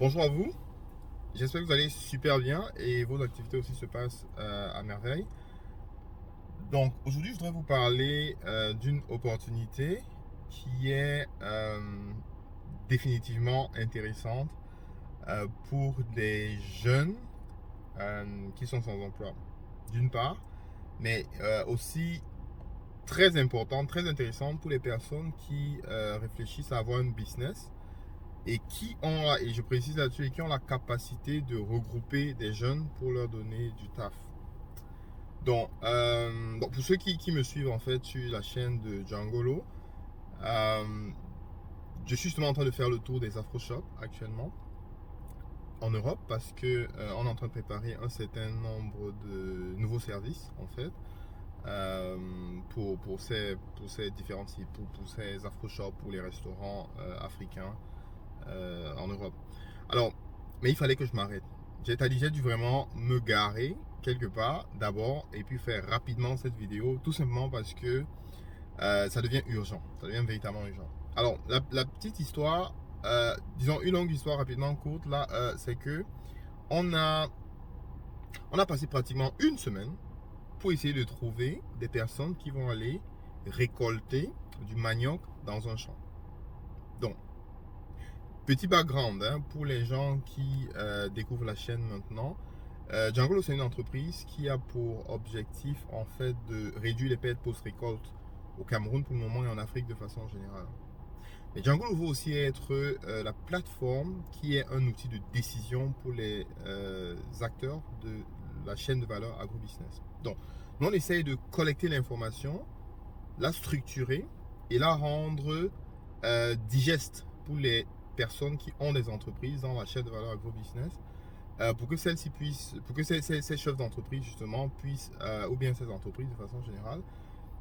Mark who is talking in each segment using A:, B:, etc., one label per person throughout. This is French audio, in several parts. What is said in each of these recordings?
A: Bonjour à vous, j'espère que vous allez super bien et vos activités aussi se passent à merveille. Donc aujourd'hui je voudrais vous parler d'une opportunité qui est définitivement intéressante pour des jeunes qui sont sans emploi d'une part, mais aussi très importante, très intéressante pour les personnes qui réfléchissent à avoir un business et qui ont, et je précise là-dessus, et qui ont la capacité de regrouper des jeunes pour leur donner du taf. Donc pour ceux qui me suivent en fait sur la chaîne de Djangolo, euh, je suis justement en train de faire le tour des Afro Shops actuellement en Europe parce que on est en train de préparer un certain nombre de nouveaux services en fait pour ces différents types, pour ces Afro Shops, pour les restaurants africains en Europe. Alors, mais il fallait que je m'arrête. J'ai dû vraiment me garer quelque part d'abord et puis faire rapidement cette vidéo, tout simplement parce que ça devient urgent. Ça devient véritablement urgent. Alors, la petite histoire, disons une longue histoire rapidement courte, là, c'est que on a, on a passé pratiquement une semaine pour essayer de trouver des personnes qui vont aller récolter du manioc dans un champ. Donc, petit background hein, pour les gens qui découvrent la chaîne maintenant. Djangolo, c'est une entreprise qui a pour objectif en fait de réduire les pertes post-récolte au Cameroun pour le moment et en Afrique de façon générale. Mais Djangolo veut aussi être la plateforme qui est un outil de décision pour les acteurs de la chaîne de valeur agrobusiness. Donc, nous on essaye de collecter l'information, la structurer et la rendre digeste pour les personnes qui ont des entreprises dans la chaîne de valeur agrobusiness pour que celles-ci puissent, pour que ces chefs d'entreprise justement puissent, ou bien ces entreprises de façon générale,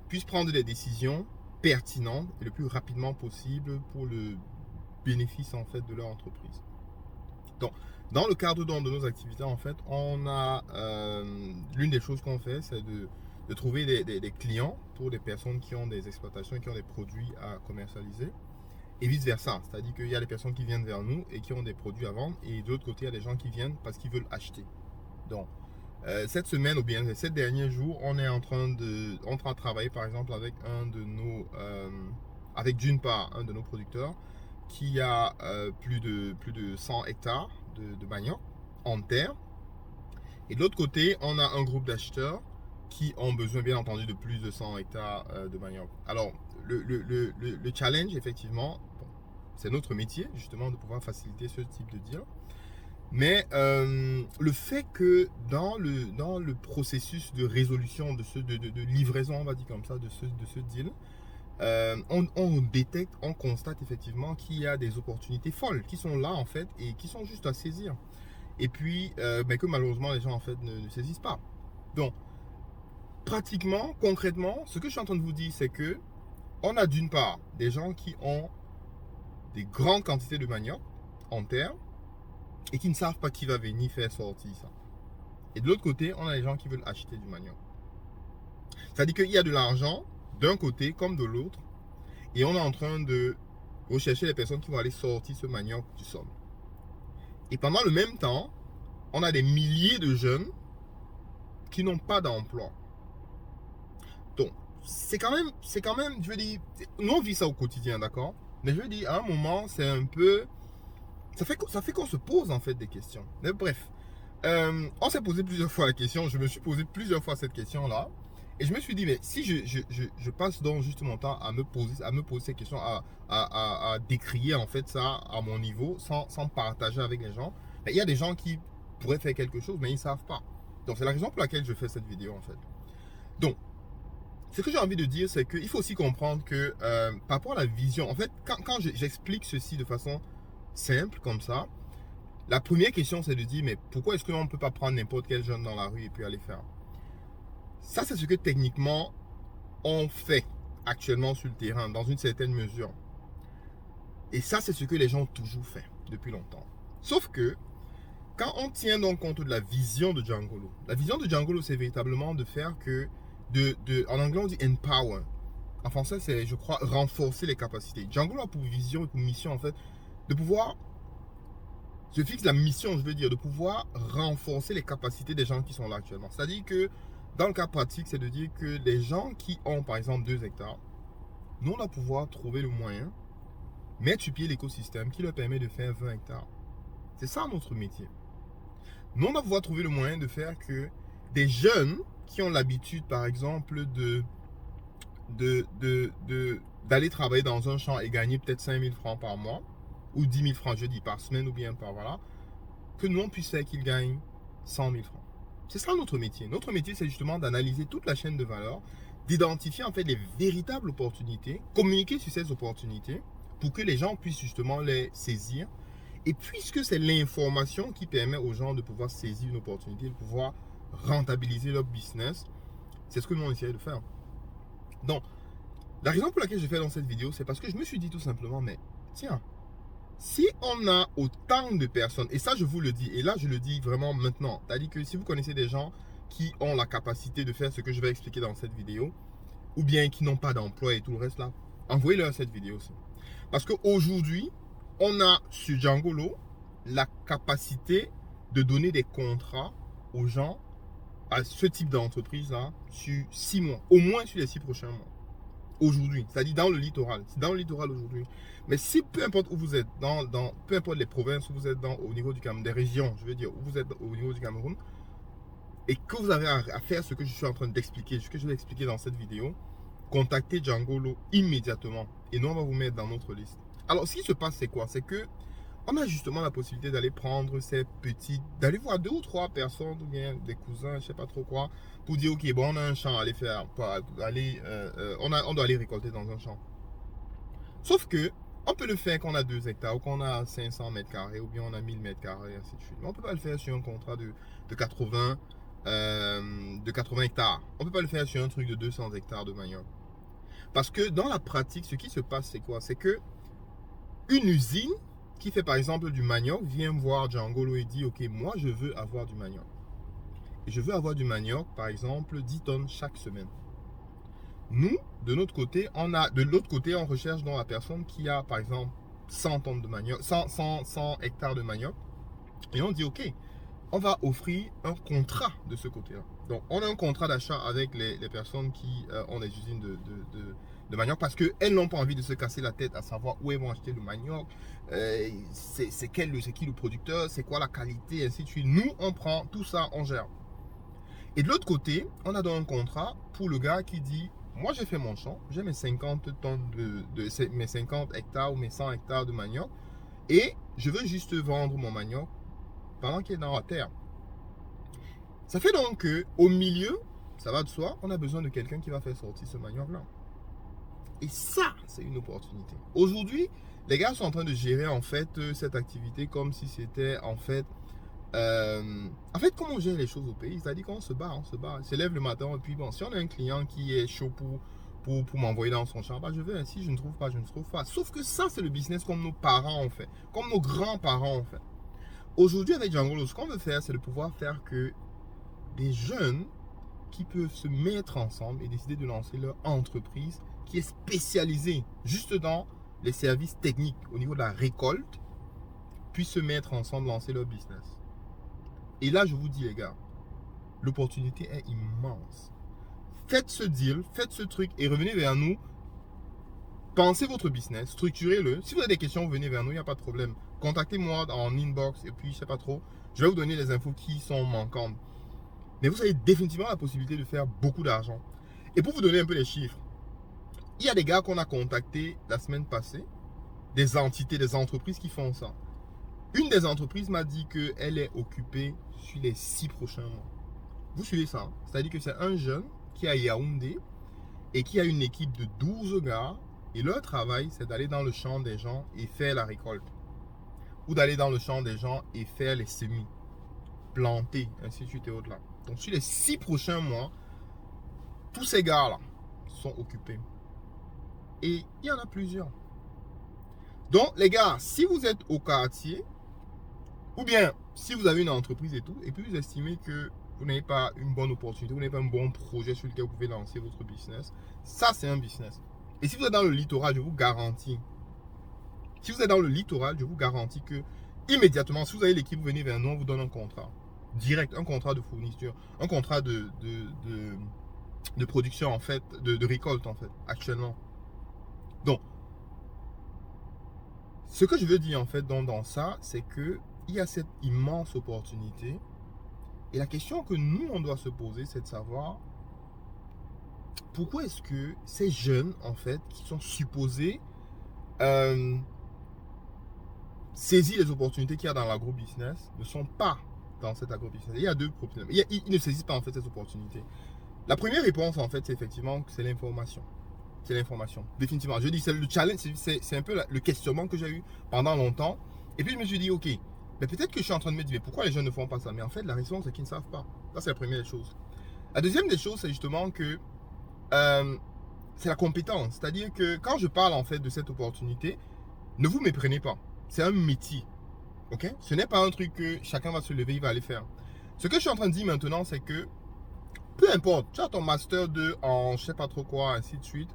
A: puissent prendre des décisions pertinentes et le plus rapidement possible pour le bénéfice en fait de leur entreprise. Donc, dans le cadre de nos activités, en fait, on a l'une des choses qu'on fait, c'est de trouver des clients pour des personnes qui ont des exploitations et qui ont des produits à commercialiser et vice-versa. C'est-à-dire qu'il y a des personnes qui viennent vers nous et qui ont des produits à vendre et de l'autre côté, il y a des gens qui viennent parce qu'ils veulent acheter. Donc, cette semaine ou bien ces derniers jours, on est en train de travailler par exemple avec avec d'une part un de nos producteurs qui a plus de 100 hectares de manioc en terre. Et de l'autre côté, on a un groupe d'acheteurs qui ont besoin, bien entendu, de plus de 100 hectares de manioc. Alors, le challenge, effectivement, bon, c'est notre métier, justement, de pouvoir faciliter ce type de deal. Mais le fait que dans le processus de résolution de livraison, on va dire comme ça, de ce deal, on détecte, on constate effectivement qu'il y a des opportunités folles qui sont là en fait et qui sont juste à saisir. Et puis, que malheureusement les gens en fait ne saisissent pas. Donc, pratiquement, concrètement, ce que je suis en train de vous dire, c'est que on a d'une part des gens qui ont des grandes quantités de manioc en terre et qui ne savent pas qui va venir faire sortir ça. Et de l'autre côté, on a les gens qui veulent acheter du manioc. C'est-à-dire qu'il y a de l'argent d'un côté comme de l'autre et on est en train de rechercher les personnes qui vont aller sortir ce manioc du sol. Et pendant le même temps, on a des milliers de jeunes qui n'ont pas d'emploi. Donc, c'est quand même, je veux dire, nous on vit ça au quotidien, d'accord? Mais je veux dire, à un moment, c'est un peu, ça fait qu'on se pose en fait des questions. Mais bref, on s'est posé plusieurs fois la question, je me suis posé plusieurs fois cette question-là. Et je me suis dit, mais si je passe donc juste mon temps à me poser ces questions, à décrier en fait ça à mon niveau, sans partager avec les gens, il y a des gens qui pourraient faire quelque chose, mais ils ne savent pas. Donc c'est la raison pour laquelle je fais cette vidéo en fait. Donc, ce que j'ai envie de dire, c'est qu'il faut aussi comprendre que par rapport à la vision, en fait, quand j'explique ceci de façon simple comme ça, la première question c'est de dire, mais pourquoi est-ce qu'on ne peut pas prendre n'importe quel jeune dans la rue et puis aller faire? Ça, c'est ce que techniquement on fait actuellement sur le terrain, dans une certaine mesure. Et ça, c'est ce que les gens ont toujours fait depuis longtemps. Sauf que, quand on tient donc compte de la vision de Djangolo, la vision de Djangolo, c'est véritablement de faire que, en anglais, on dit empower. En français, c'est, je crois, renforcer les capacités. Djangolo a pour vision et pour mission, en fait, de pouvoir se fixe la mission, je veux dire, de pouvoir renforcer les capacités des gens qui sont là actuellement. C'est-à-dire que dans le cas pratique, c'est de dire que les gens qui ont par exemple 2 hectares, nous on va pouvoir trouver le moyen, mettre sur pied l'écosystème qui leur permet de faire 20 hectares. C'est ça notre métier. Nous on va pouvoir trouver le moyen de faire que des jeunes qui ont l'habitude par exemple d'aller travailler dans un champ et gagner peut-être 5 000 francs par mois, ou 10 000 francs, je dis, par semaine ou bien par voilà, que nous, on puisse faire qu'ils gagnent 100 000 francs. C'est ça notre métier. Notre métier, c'est justement d'analyser toute la chaîne de valeur, d'identifier en fait les véritables opportunités, communiquer sur ces opportunités pour que les gens puissent justement les saisir. Et puisque c'est l'information qui permet aux gens de pouvoir saisir une opportunité, de pouvoir rentabiliser leur business, c'est ce que nous, on essaie de faire. Donc, la raison pour laquelle je fais dans cette vidéo, c'est parce que je me suis dit tout simplement, mais tiens, si on a autant de personnes, et ça je vous le dis, et là je le dis vraiment maintenant, c'est-à-dire que si vous connaissez des gens qui ont la capacité de faire ce que je vais expliquer dans cette vidéo, ou bien qui n'ont pas d'emploi et tout le reste là, envoyez-leur cette vidéo aussi. Parce qu'aujourd'hui, on a sur Djangolo la capacité de donner des contrats aux gens, à ce type d'entreprise là, sur 6 mois, au moins sur les 6 prochains mois. Aujourd'hui, c'est-à-dire dans le littoral. C'est dans le littoral aujourd'hui. Mais si peu importe où vous êtes, peu importe les provinces où vous êtes au niveau du Cameroun, des régions, je veux dire, où vous êtes au niveau du Cameroun, et que vous avez à faire ce que je suis en train d'expliquer, ce que je vais expliquer dans cette vidéo, contactez Djangolo immédiatement. Et nous, on va vous mettre dans notre liste. Alors, ce qui se passe, c'est quoi? C'est que on a justement la possibilité d'aller prendre ces petits, d'aller voir 2 ou 3 personnes, ou bien des cousins, je ne sais pas trop quoi, pour dire, ok, bon, on a un champ à aller faire, on doit aller récolter dans un champ. Sauf que, on peut le faire quand on a 2 hectares, ou quand on a 500 mètres carrés, ou bien on a 1000 mètres carrés, ainsi de suite. Mais on ne peut pas le faire sur un contrat de 80 hectares. On ne peut pas le faire sur un truc de 200 hectares de manioc. Parce que dans la pratique, ce qui se passe, c'est quoi? C'est que une usine qui fait par exemple du manioc vient voir Djangolo et dit, ok, moi je veux avoir du manioc. Et je veux avoir du manioc, par exemple, 10 tonnes chaque semaine. Nous, de notre côté, on recherche dans la personne qui a, par exemple, 100 tonnes de manioc, 100 hectares de manioc. Et on dit, ok, on va offrir un contrat de ce côté-là. Donc, on a un contrat d'achat avec les personnes qui ont des usines de manioc parce qu'elles n'ont pas envie de se casser la tête à savoir où elles vont acheter le manioc, c'est qui le producteur, c'est quoi la qualité, ainsi de suite. Nous, on prend tout ça, on gère. Et de l'autre côté, on a donc un contrat pour le gars qui dit, moi j'ai fait mon champ, j'ai mes 50 tonnes mes 50 hectares ou mes 100 hectares de manioc et je veux juste vendre mon manioc pendant qu'il est dans la terre. Ça fait donc qu'au milieu, ça va de soi, on a besoin de quelqu'un qui va faire sortir ce manioc-là. Et ça, c'est une opportunité. Aujourd'hui, les gars sont en train de gérer en fait cette activité comme si c'était en fait comment on gère les choses au pays. C'est-à-dire qu'on se bat, on se lève le matin et puis bon, si on a un client qui est chaud pour m'envoyer dans son champ, bah je vais, si je ne trouve pas, je ne trouve pas. Sauf que ça, c'est le business comme nos parents ont fait, comme nos grands-parents ont fait. Aujourd'hui, avec Djangolo, ce qu'on veut faire, c'est de pouvoir faire que des jeunes qui peuvent se mettre ensemble et décider de lancer leur entreprise qui est spécialisée juste dans les services techniques au niveau de la récolte, puissent se mettre ensemble, lancer leur business. Et là, je vous dis les gars, l'opportunité est immense. Faites ce deal, faites ce truc et revenez vers nous. Pensez votre business, structurez-le. Si vous avez des questions, venez vers nous, il n'y a pas de problème. Contactez-moi en inbox et puis je ne sais pas trop. Je vais vous donner les infos qui sont manquantes. Mais vous avez définitivement la possibilité de faire beaucoup d'argent. Et pour vous donner un peu les chiffres, il y a des gars qu'on a contactés la semaine passée, des entités, des entreprises qui font ça. Une des entreprises m'a dit qu'elle est occupée sur les 6 prochains mois. Vous suivez ça, hein? C'est-à-dire que c'est un jeune qui est à Yaoundé et qui a une équipe de 12 gars. Et leur travail, c'est d'aller dans le champ des gens et faire la récolte. Ou d'aller dans le champ des gens et faire les semis, planter, ainsi de suite et au-delà. Donc sur les 6 prochains mois, tous ces gars-là sont occupés. Et il y en a plusieurs. Donc les gars, si vous êtes au quartier, ou bien si vous avez une entreprise et tout, et puis vous estimez que vous n'avez pas une bonne opportunité, vous n'avez pas un bon projet sur lequel vous pouvez lancer votre business, ça c'est un business. Et si vous êtes dans le littoral, je vous garantis, si vous êtes dans le littoral, je vous garantis que immédiatement, si vous avez l'équipe, vous venez vers nous, on vous donne un contrat. Direct, un contrat de fourniture, un contrat de production en fait, de récolte en fait, actuellement. Donc, ce que je veux dire en fait dans ça, c'est que il y a cette immense opportunité. Et la question que nous, on doit se poser, c'est de savoir pourquoi est-ce que ces jeunes, en fait, qui sont supposés saisir les opportunités qu'il y a dans l'agro-business, ne sont pas dans cet agro-business. Il y a deux problèmes. Ils ne saisissent pas, en fait, ces opportunités. La première réponse, en fait, c'est effectivement que c'est l'information. C'est l'information. Définitivement. Je dis, c'est le challenge, c'est un peu le questionnement que j'ai eu pendant longtemps. Et puis, je me suis dit, OK, mais peut-être que je suis en train de me dire, pourquoi les jeunes ne font pas ça? Mais en fait, la raison, c'est qu'ils ne savent pas. Ça, c'est la première des choses. La deuxième des choses, c'est justement que c'est la compétence. C'est-à-dire que quand je parle, en fait, de cette opportunité, ne vous méprenez pas. C'est un métier. OK? Ce n'est pas un truc que chacun va se lever, il va aller faire. Ce que je suis en train de dire maintenant, c'est que peu importe, tu as ton master 2 en je sais pas trop quoi, ainsi de suite.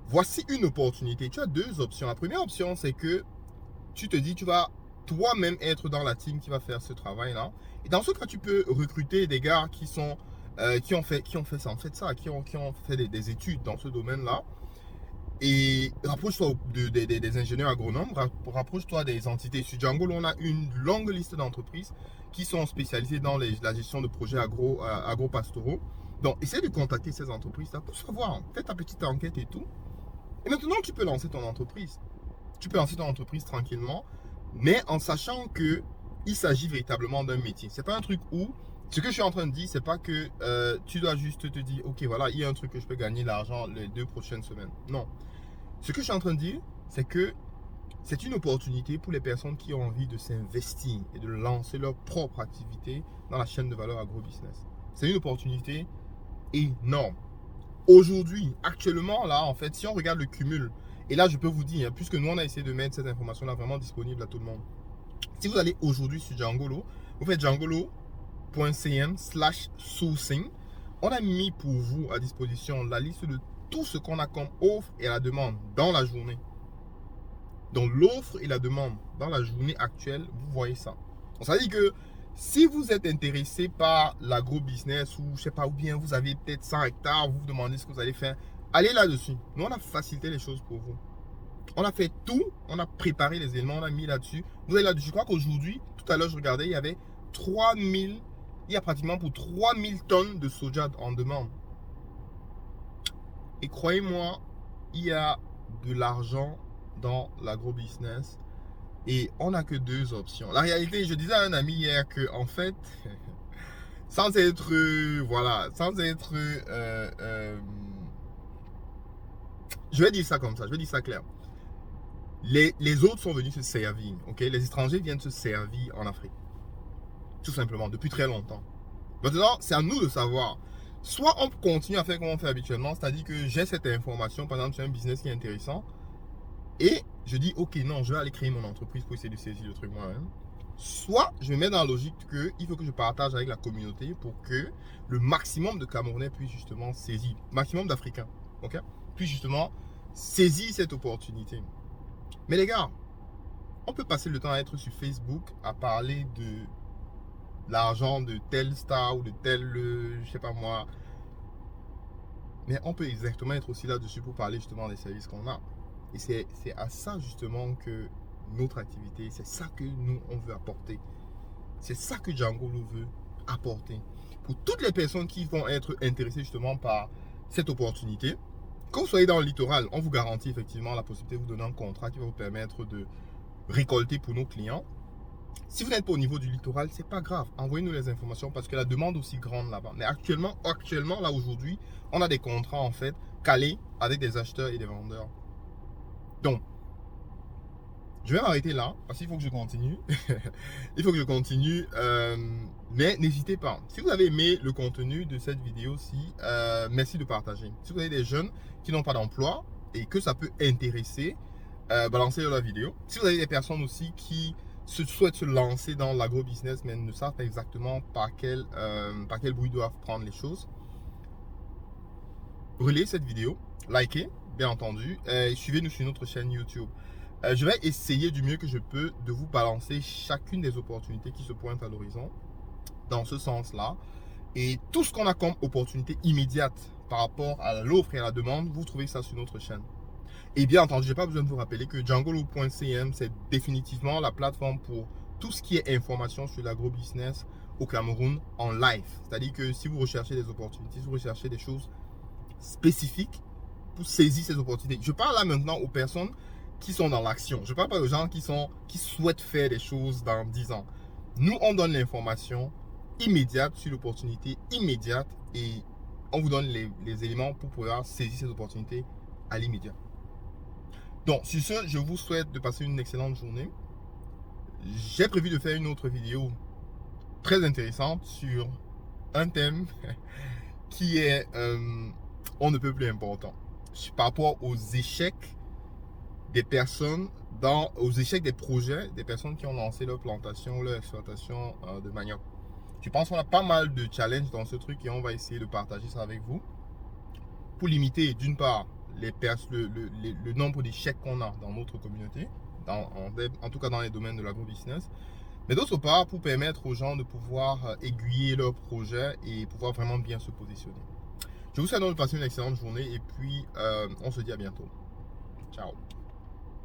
A: Voici une opportunité. Tu as deux options. La première option, c'est que tu te dis, tu vas toi-même être dans la team qui va faire ce travail-là. Et dans ce cas, tu peux recruter des gars qui sont qui ont fait ça, en fait ça, qui ont fait des études dans ce domaine-là. Et rapproche-toi des ingénieurs agronomes, rapproche-toi des entités. Sur Django, on a une longue liste d'entreprises qui sont spécialisées dans la gestion de projets agro-pastoraux. Donc, essaie de contacter ces entreprises-là pour savoir, fais ta petite enquête et tout. Et maintenant, tu peux lancer ton entreprise. Tu peux lancer ton entreprise tranquillement, mais en sachant que il s'agit véritablement d'un métier. C'est pas un truc où, ce que je suis en train de dire, c'est pas que tu dois juste te dire, ok, voilà, il y a un truc que je peux gagner l'argent les 2 prochaines semaines. Non. Ce que je suis en train de dire, c'est que c'est une opportunité pour les personnes qui ont envie de s'investir et de lancer leur propre activité dans la chaîne de valeur agro-business. C'est une opportunité énorme. Aujourd'hui, actuellement, là, en fait, si on regarde le cumul, et là, je peux vous dire, puisque nous, on a essayé de mettre cette information-là vraiment disponible à tout le monde. Si vous allez aujourd'hui sur Djangolo, vous faites djangolo.cm/sourcing. On a mis pour vous à disposition la liste de tout ce qu'on a comme offre et la demande dans la journée. Donc, l'offre et la demande dans la journée actuelle, vous voyez ça. Donc, ça veut dire que si vous êtes intéressé par l'agro-business ou je sais pas, ou bien vous avez peut-être 100 hectares, vous vous demandez ce que vous allez faire, allez là-dessus. Nous, on a facilité les choses pour vous. On a fait tout, on a préparé les éléments, on a mis là-dessus. Vous allez là-dessus. Je crois qu'aujourd'hui, tout à l'heure, je regardais, il y avait 3000, il y a pratiquement pour 3000 tonnes de soja en demande. Et croyez-moi, il y a de l'argent dans l'agro-business. Et on n'a que deux options. La réalité, je disais à un ami hier que, en fait, sans être, voilà, sans être, je vais dire ça comme ça, je vais dire ça clair. Les autres sont venus se servir, ok? Les étrangers viennent se servir en Afrique. Tout simplement, depuis très longtemps. Maintenant, c'est à nous de savoir. Soit on continue à faire comme on fait habituellement, c'est-à-dire que j'ai cette information, par exemple, sur un business qui est intéressant, et je dis, ok, non, je vais aller créer mon entreprise pour essayer de saisir le truc moi-même. Soit je me mets dans la logique qu'il faut que je partage avec la communauté pour que le maximum de Camerounais puisse justement saisir, maximum d'Africains, ok, puisse justement saisir cette opportunité. Mais les gars, on peut passer le temps à être sur Facebook, à parler de l'argent de telle star ou de tel, je sais pas moi. Mais on peut exactement être aussi là-dessus pour parler justement des services qu'on a. Et c'est à ça justement que notre activité, c'est ça que nous, on veut apporter. C'est ça que Django veut apporter. Pour toutes les personnes qui vont être intéressées justement par cette opportunité, quand vous soyez dans le littoral, on vous garantit effectivement la possibilité de vous donner un contrat qui va vous permettre de récolter pour nos clients. Si vous n'êtes pas au niveau du littoral, c'est pas grave. Envoyez-nous les informations parce que la demande est aussi grande là-bas. Mais actuellement, là aujourd'hui, on a des contrats en fait calés avec des acheteurs et des vendeurs. Donc, je vais m'arrêter là parce qu'il faut que je continue. Il faut que je continue. Mais n'hésitez pas. Si vous avez aimé le contenu de cette vidéo-ci, merci de partager. Si vous avez des jeunes qui n'ont pas d'emploi et que ça peut intéresser, balancez la vidéo. Si vous avez des personnes aussi qui souhaitent se lancer dans l'agro-business mais ne savent pas exactement par quel bruit doivent prendre les choses, relayez cette vidéo, likez, bien entendu, et suivez-nous sur notre chaîne YouTube. Je vais essayer du mieux que je peux de vous balancer chacune des opportunités qui se pointent à l'horizon dans ce sens-là. Et tout ce qu'on a comme opportunité immédiate par rapport à l'offre et à la demande, vous trouvez ça sur notre chaîne. Et bien entendu, je n'ai pas besoin de vous rappeler que djangoloop.cm, c'est définitivement la plateforme pour tout ce qui est information sur l'agrobusiness au Cameroun en live. C'est-à-dire que si vous recherchez des opportunités, si vous recherchez des choses spécifiques pour saisir ces opportunités. Je parle là maintenant aux personnes qui sont dans l'action. Je ne parle pas aux gens qui souhaitent faire des choses dans 10 ans. Nous, on donne l'information immédiate sur l'opportunité immédiate et on vous donne les éléments pour pouvoir saisir ces opportunités à l'immédiat. Donc, sur ce, je vous souhaite de passer une excellente journée. J'ai prévu de faire une autre vidéo très intéressante sur un thème qui est on ne peut plus important par rapport aux échecs des personnes, aux échecs des projets, des personnes qui ont lancé leur plantation, leur exploitation de manioc. Je pense qu'on a pas mal de challenges dans ce truc et on va essayer de partager ça avec vous pour limiter d'une part le nombre d'échecs qu'on a dans notre communauté, en tout cas dans les domaines de l'agrobusiness, mais d'autre part pour permettre aux gens de pouvoir aiguiller leurs projets et pouvoir vraiment bien se positionner. Je vous souhaite donc de passer une excellente journée et puis on se dit à bientôt. Ciao.